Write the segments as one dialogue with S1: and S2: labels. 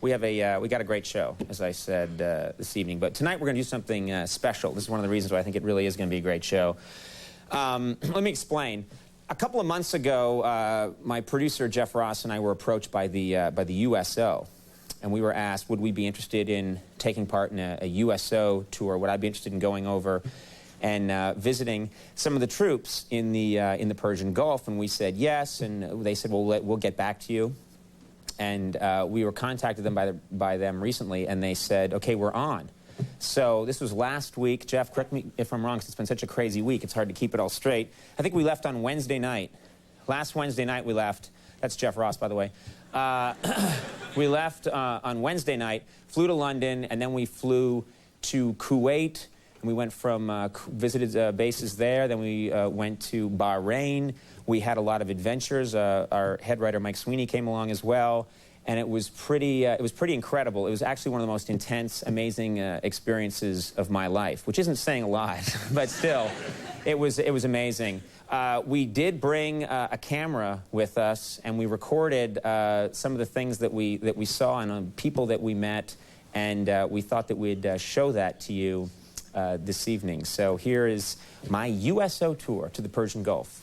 S1: we got a great show, as I said this evening. But tonight we're going to do something special. This is one of the reasons why I think it really is going to be a great show. Let me explain. A couple of months ago, my producer Jeff Ross and I were approached by the USO, and we were asked, would we be interested in taking part in a USO tour? Would I be interested in going over and visiting some of the troops in the Persian Gulf? And we said yes, and they said, well, we'll get back to you. And we were contacted by them recently, and they said, okay, we're on. So this was last week. Jeff, correct me if I'm wrong, because it's been such a crazy week. It's hard to keep it all straight. I think we left on Wednesday night. Last Wednesday night we left. That's Jeff Ross, by the way. We left on Wednesday night, flew to London, and then we flew to Kuwait. And we went from, visited bases there. Then we went to Bahrain. We had a lot of adventures. Our head writer, Mike Sweeney, came along as well. And it was pretty incredible. It was actually one of the most intense, amazing experiences of my life, which isn't saying a lot, but still, it was amazing. We did bring a camera with us, and we recorded some of the things that we saw and people that we met, and we thought that we'd show that to you this evening. So here is my USO tour to the Persian Gulf.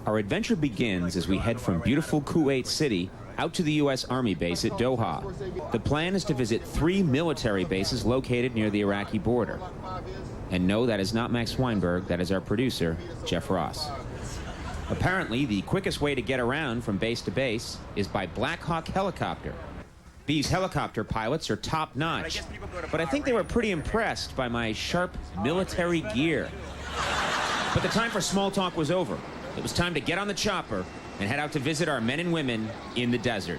S2: Our adventure begins as we head from beautiful Kuwait City out to the U.S. Army base at Doha. The plan is to visit 3 military bases located near the Iraqi border. And no, that is not Max Weinberg, that is our producer, Jeff Ross. Apparently, the quickest way to get around from base to base is by Black Hawk helicopter. These helicopter pilots are top-notch, but I think they were pretty impressed by my sharp military gear. But the time for small talk was over. It was time to get on the chopper and head out to visit our men and women in the desert.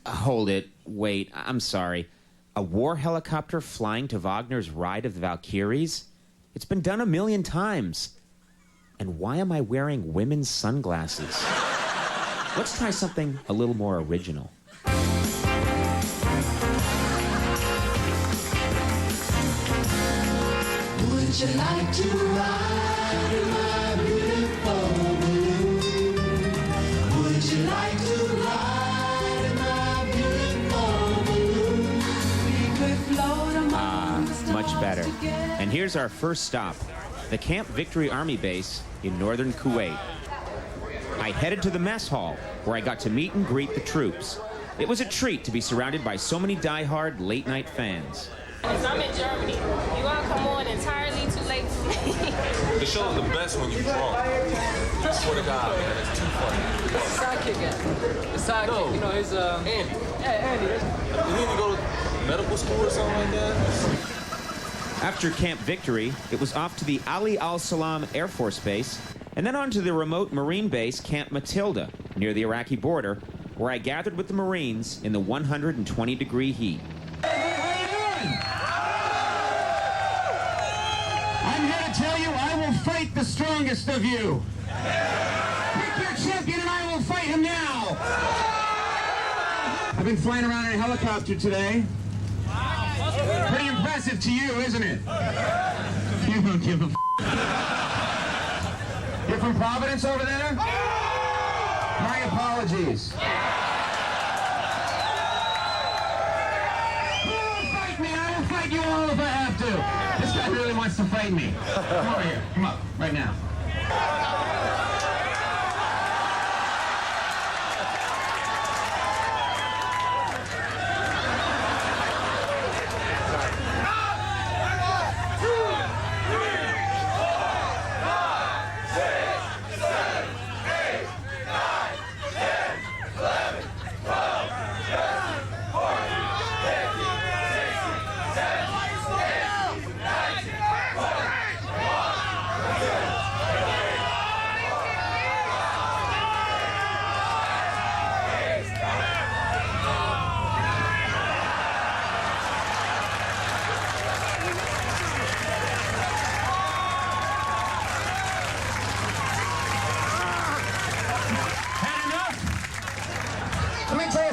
S2: Hold it. Wait, I'm sorry. A war helicopter flying to Wagner's Ride of the Valkyries? It's been done 1,000,000 times. And why am I wearing women's sunglasses? Let's try something a little more original.
S3: Would you like to ride in my beautiful balloon? Would you like to ride in my beautiful balloon? We could float among the stars
S2: Much better.
S3: together.
S2: And here's our first stop, the Camp Victory Army Base in northern Kuwait. I headed to the mess hall, where I got to meet and greet the troops. It was a treat to be surrounded by so many die-hard late-night fans.
S4: I'm in Germany. You all come on entirely too late for me.
S5: The show is the best when you're drunk. I swear to God, man, it's too funny.
S6: Where's the sidekick at? The sidekick,
S5: No.
S6: you know, his,
S5: Andy.
S6: Yeah, Andy.
S5: You need to go to medical school or something like that?
S2: After Camp Victory, it was off to the Ali al-Salam Air Force Base, and then on to the remote Marine base Camp Matilda, near the Iraqi border, where I gathered with the Marines in the 120-degree heat.
S7: I'm here to tell you I will fight the strongest of you. Pick your champion and I will fight him now. I've been flying around in a helicopter today. Pretty impressive to you, isn't it? You don't give a f***. You're from Providence over there? My apologies. Who will fight me? I will fight you all if I have to. This guy really wants to fight me. Come over here. Come up, right now.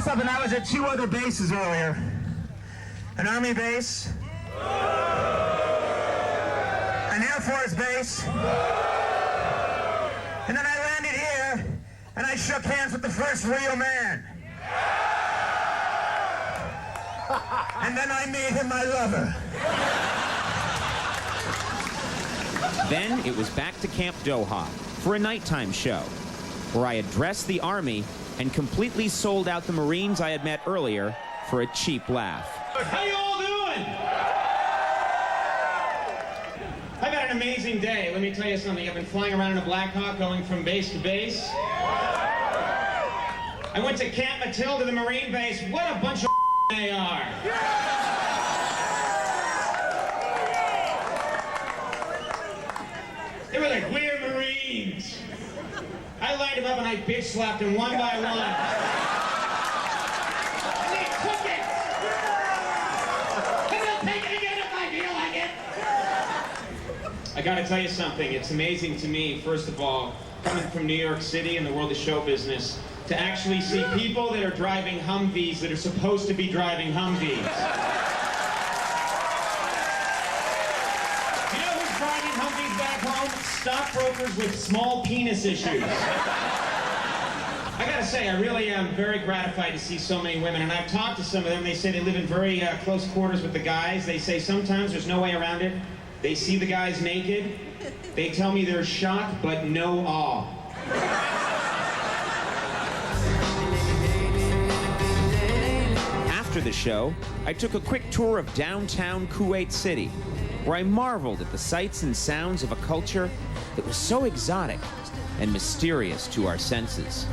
S7: something. I was at 2 other bases earlier. An Army base, an Air Force base, and then I landed here, and I shook hands with the first real man. And then I made him my lover.
S2: Then it was back to Camp Doha for a nighttime show, where I addressed the Army and completely sold out the Marines I had met earlier for a cheap laugh.
S8: How you all doing? I've had an amazing day. Let me tell you something. I've been flying around in a Black Hawk going from base to base. I went to Camp Matilda, the Marine base. What a bunch of they are. They were like, we're Marines. I lined them up and I bitch slapped them one by one. They took it. And they'll take it again if I feel like it. I gotta tell you something. It's amazing to me, first of all, coming from New York City and the world of show business, to actually see people that are driving Humvees that are supposed to be driving Humvees. You know who's driving Humvees back home? Stockbrokers with small penis issues. I gotta say, I really am very gratified to see so many women, and I've talked to some of them. They say they live in very close quarters with the guys. They say sometimes there's no way around it. They see the guys naked. They tell me they're shocked, but no awe.
S2: After the show, I took a quick tour of downtown Kuwait City, where I marveled at the sights and sounds of a culture that was so exotic and mysterious to our senses.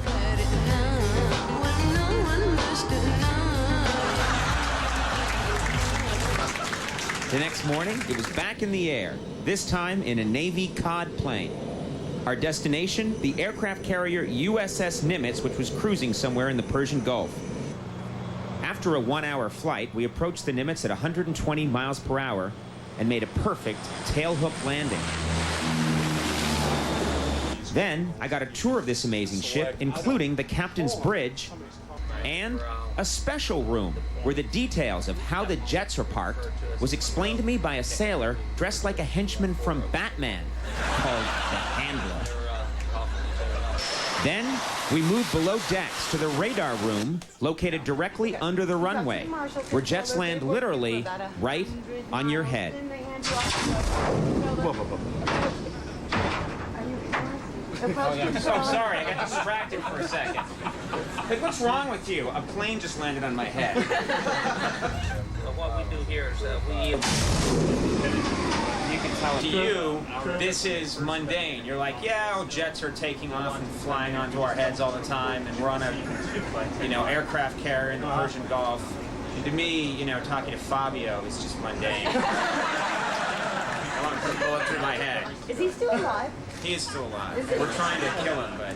S2: The next morning, it was back in the air, this time in a Navy COD plane. Our destination, the aircraft carrier USS Nimitz, which was cruising somewhere in the Persian Gulf. After a 1-hour flight, we approached the Nimitz at 120 miles per hour and made a perfect tailhook landing. Then, I got a tour of this amazing ship, including the captain's bridge and a special room where the details of how the jets are parked was explained to me by a sailor dressed like a henchman from Batman, called the Handler. Then, we moved below decks to the radar room located directly under the runway, where jets land literally right on your head.
S1: Oh, sorry, I got distracted for a second. Like, what's wrong with you? A plane just landed on my head.
S6: What we do here is we...
S1: You can tell to you, this is mundane. You're like, yeah, oh, jets are taking off and flying onto our heads all the time, and we're on a, aircraft carrier in the Persian Gulf. And to me, talking to Fabio is just mundane. I want to put a bullet through my head.
S9: Is he still alive?
S1: He is still alive. We're trying to kill him, but...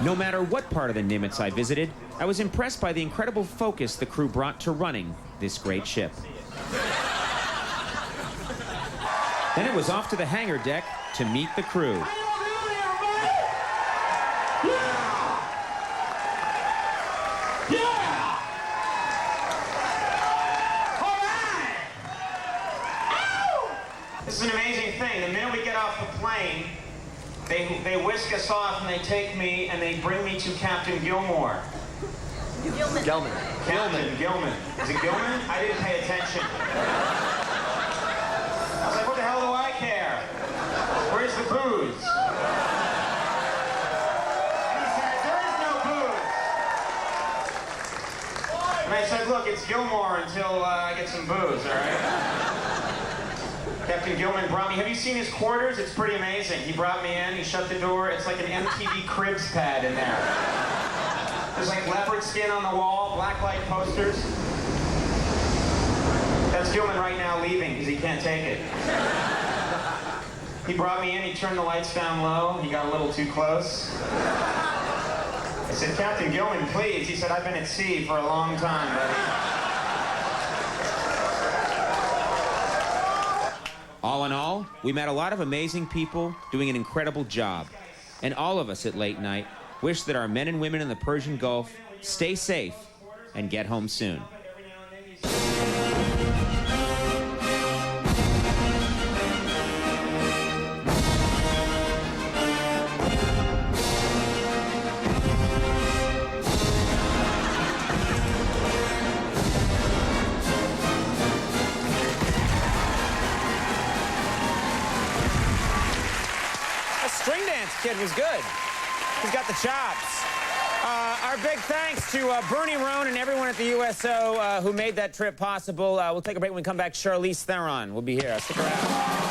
S2: No matter what part of the Nimitz I visited, I was impressed by the incredible focus the crew brought to running this great ship. Then it was off to the hangar deck to meet the crew.
S8: This is an amazing thing. The minute we get off the plane, they whisk us off and they take me and they bring me to Captain Gilmore.
S6: Gilman.
S8: Captain Gilman. Is it Gilman? I didn't pay attention. I was like, what the hell do I care? Where's the booze? And he said, there is no booze. And I said, look, it's Gilmore until I get some booze, all right? Captain Gilman brought me. Have you seen his quarters? It's pretty amazing. He brought me in, he shut the door. It's like an MTV Cribs pad in there. There's like leopard skin on the wall, black light posters. That's Gilman right now leaving because he can't take it. He brought me in, he turned the lights down low. He got a little too close. I said, Captain Gilman, please. He said, I've been at sea for a long time, buddy.
S2: All in all, we met a lot of amazing people doing an incredible job. And all of us at Late Night wish that our men and women in the Persian Gulf stay safe, and get home soon.
S1: String dance kid was good. He's got the chops. Our big thanks to Bernie Roan and everyone at the USO who made that trip possible. We'll take a break when we come back. Charlize Theron will be here. Stick around.